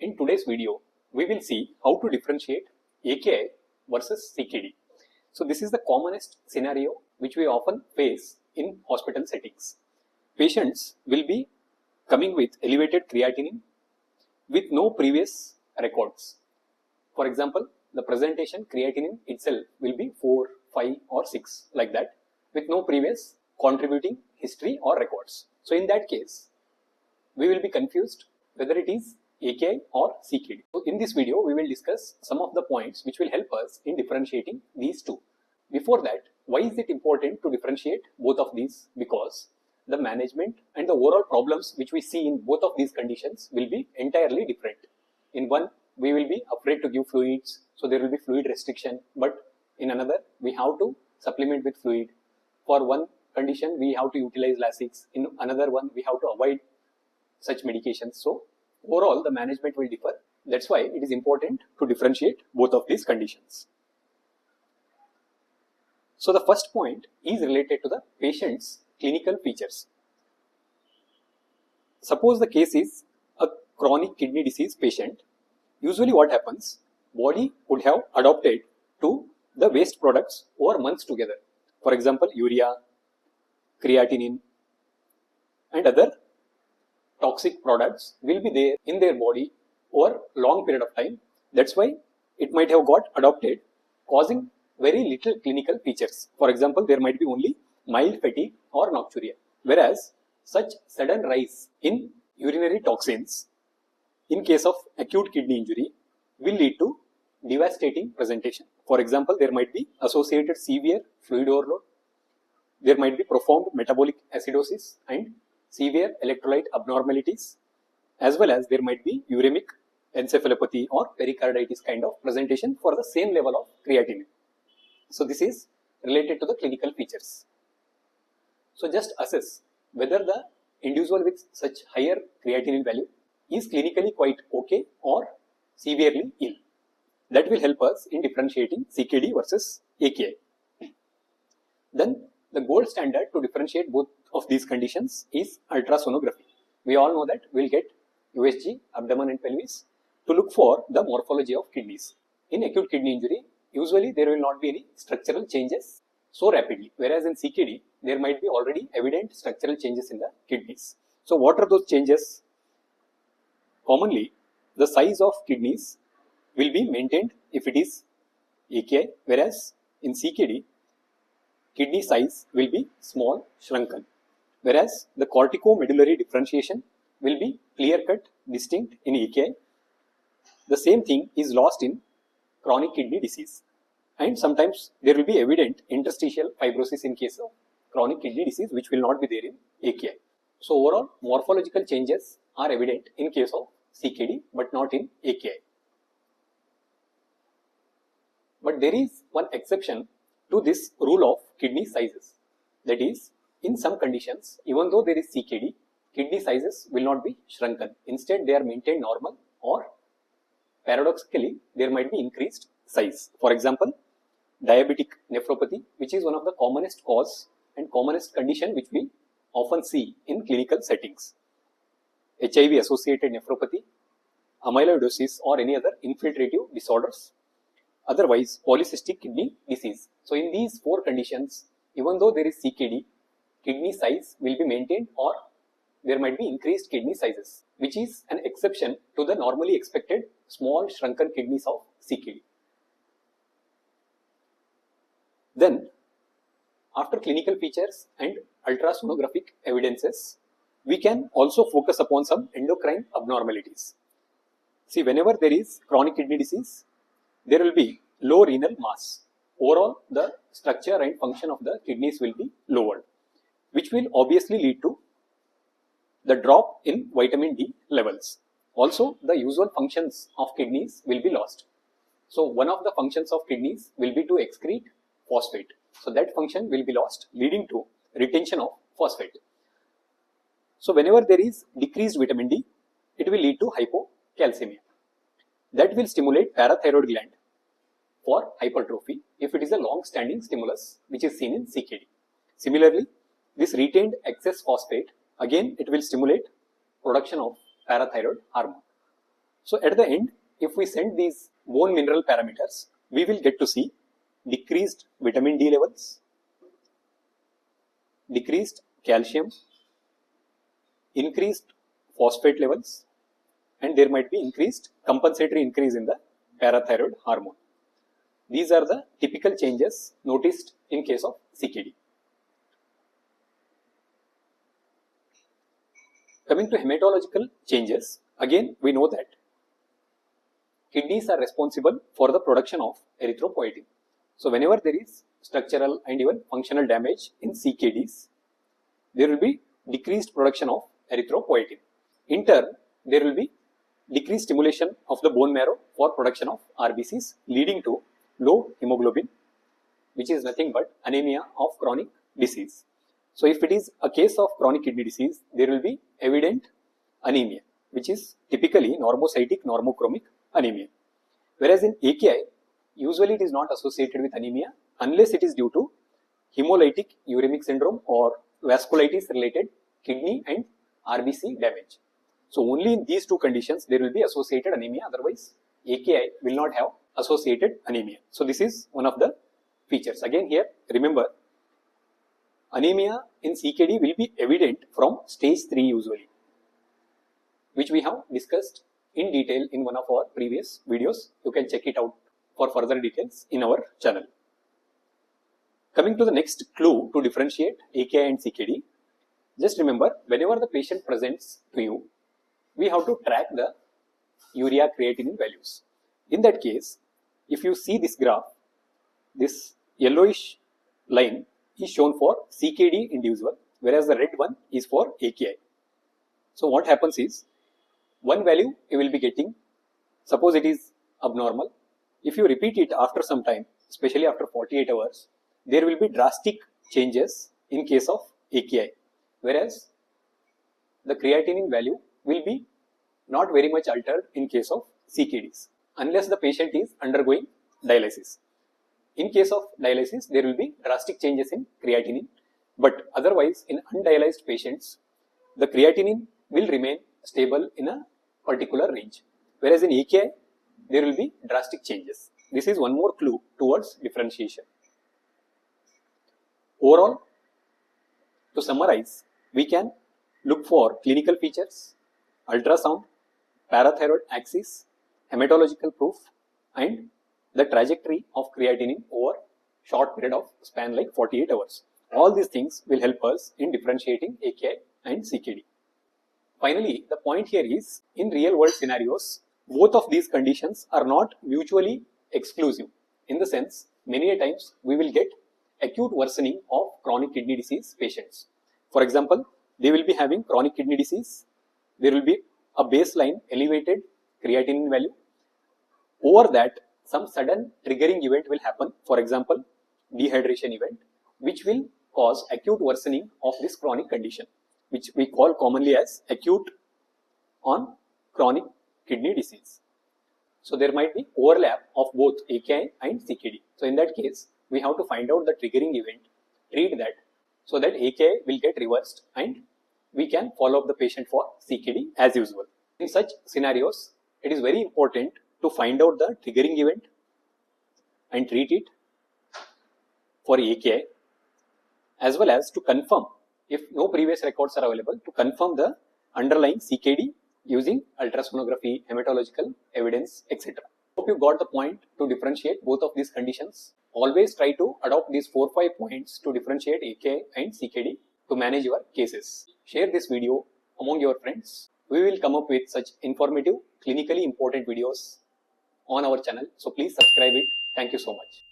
In today's video, we will see how to differentiate AKI versus CKD. So this is the commonest scenario which we often face in hospital settings. Patients will be coming with elevated creatinine with no previous records. For example, the presentation creatinine itself will be 4, 5 or 6 like that with no previous contributing history or records. So in that case, we will be confused whether it is AKI or CKD. So in this video, we will discuss some of the points which will help us in differentiating these two. Before that, why is it important to differentiate both of these? Because the management and the overall problems which we see in both of these conditions will be entirely different. In one, we will be afraid to give fluids, so there will be fluid restriction, but in another, we have to supplement with fluid. For one condition, we have to utilize Lasix. In another one, we have to avoid such medications. So overall, the management will differ. That's why it is important to differentiate both of these conditions. So the first point is related to the patient's clinical features. Suppose the case is a chronic kidney disease patient. Usually what happens, body would have adopted to the waste products over months together. For example, urea, creatinine and other toxic products will be there in their body over long period of time. That's why it might have got adopted, causing very little clinical features. For example, there might be only mild fatigue or nocturia. Whereas such sudden rise in urinary toxins in case of acute kidney injury will lead to devastating presentation. For example, there might be associated severe fluid overload. There might be profound metabolic acidosis and severe electrolyte abnormalities, as well as there might be uremic encephalopathy or pericarditis kind of presentation for the same level of creatinine. So this is related to the clinical features. So just assess whether the individual with such higher creatinine value is clinically quite okay or severely ill. That will help us in differentiating CKD versus AKI. Then the gold standard to differentiate both of these conditions is ultrasonography. We all know that we'll get USG, abdomen and pelvis to look for the morphology of kidneys. In acute kidney injury, usually there will not be any structural changes so rapidly, whereas in CKD, there might be already evident structural changes in the kidneys. So what are those changes? Commonly, the size of kidneys will be maintained if it is AKI, whereas in CKD, kidney size will be small, shrunken, whereas the corticomedullary differentiation will be clear-cut, distinct in AKI. The same thing is lost in chronic kidney disease, and sometimes there will be evident interstitial fibrosis in case of chronic kidney disease, which will not be there in AKI. So overall, morphological changes are evident in case of CKD, but not in AKI. But there is one exception to this rule of kidney sizes. That is, in some conditions, even though there is CKD, kidney sizes will not be shrunken. Instead, they are maintained normal, or paradoxically, there might be increased size. For example, diabetic nephropathy, which is one of the commonest cause and commonest condition which we often see in clinical settings. HIV associated nephropathy, amyloidosis or any other infiltrative disorders. Otherwise, polycystic kidney disease. So in these four conditions, even though there is CKD, kidney size will be maintained or there might be increased kidney sizes, which is an exception to the normally expected small shrunken kidneys of CKD. Then, after clinical features and ultrasonographic evidences, we can also focus upon some endocrine abnormalities. See, whenever there is chronic kidney disease, there will be low renal mass. Overall, the structure and function of the kidneys will be lowered, which will obviously lead to the drop in vitamin D levels. Also, the usual functions of kidneys will be lost. So, one of the functions of kidneys will be to excrete phosphate. So, that function will be lost, leading to retention of phosphate. So, whenever there is decreased vitamin D, it will lead to hypocalcemia. That will stimulate parathyroid gland for hypertrophy if it is a long-standing stimulus which is seen in CKD. Similarly, this retained excess phosphate, again it will stimulate production of parathyroid hormone. So at the end, if we send these bone mineral parameters, we will get to see decreased vitamin D levels, decreased calcium, increased phosphate levels, and there might be compensatory increase in the parathyroid hormone. These are the typical changes noticed in case of CKD. Coming to hematological changes, again we know that kidneys are responsible for the production of erythropoietin. So whenever there is structural and even functional damage in CKDs, there will be decreased production of erythropoietin. In turn, there will be decreased stimulation of the bone marrow for production of RBCs, leading to low hemoglobin, which is nothing but anemia of chronic disease. So if it is a case of chronic kidney disease, there will be evident anemia, which is typically normocytic normochromic anemia. Whereas in AKI, usually it is not associated with anemia unless it is due to hemolytic uremic syndrome or vasculitis related kidney and RBC damage. So only in these two conditions there will be associated anemia, otherwise AKI will not have associated anemia. So this is one of the features. Again here, remember, anemia in CKD will be evident from stage 3 usually, which we have discussed in detail in one of our previous videos. You can check it out for further details in our channel. Coming to the next clue to differentiate AKI and CKD, just remember, whenever the patient presents to you, we have to track the urea creatinine values. In that case, if you see this graph, this yellowish line is shown for CKD individual, whereas the red one is for AKI. So what happens is, one value you will be getting, suppose it is abnormal. If you repeat it after some time, especially after 48 hours, there will be drastic changes in case of AKI, whereas the creatinine value will be not very much altered in case of CKDs, unless the patient is undergoing dialysis. In case of dialysis, there will be drastic changes in creatinine, but otherwise in undialyzed patients, the creatinine will remain stable in a particular range, whereas in AKI, there will be drastic changes. This is one more clue towards differentiation. Overall, to summarize, we can look for clinical features, ultrasound, parathyroid axis, hematological proof, and the trajectory of creatinine over short period of span like 48 hours. All these things will help us in differentiating AKI and CKD. Finally, the point here is, in real world scenarios, both of these conditions are not mutually exclusive. In the sense, many a times we will get acute worsening of chronic kidney disease patients. For example, they will be having chronic kidney disease. There will be a baseline elevated creatinine value. Over that, some sudden triggering event will happen. For example, dehydration event, which will cause acute worsening of this chronic condition, which we call commonly as acute on chronic kidney disease. So there might be overlap of both AKI and CKD. So in that case, we have to find out the triggering event, treat that, so that AKI will get reversed and we can follow up the patient for CKD as usual. In such scenarios, it is very important to find out the triggering event and treat it for AKI, as well as to confirm, if no previous records are available, to confirm the underlying CKD using ultrasonography, hematological evidence, etc. Hope you got the point to differentiate both of these conditions. Always try to adopt these 4-5 points to differentiate AKI and CKD to manage your cases. Share this video among your friends. We will come up with such informative, clinically important videos on our channel. So please subscribe it. Thank you so much.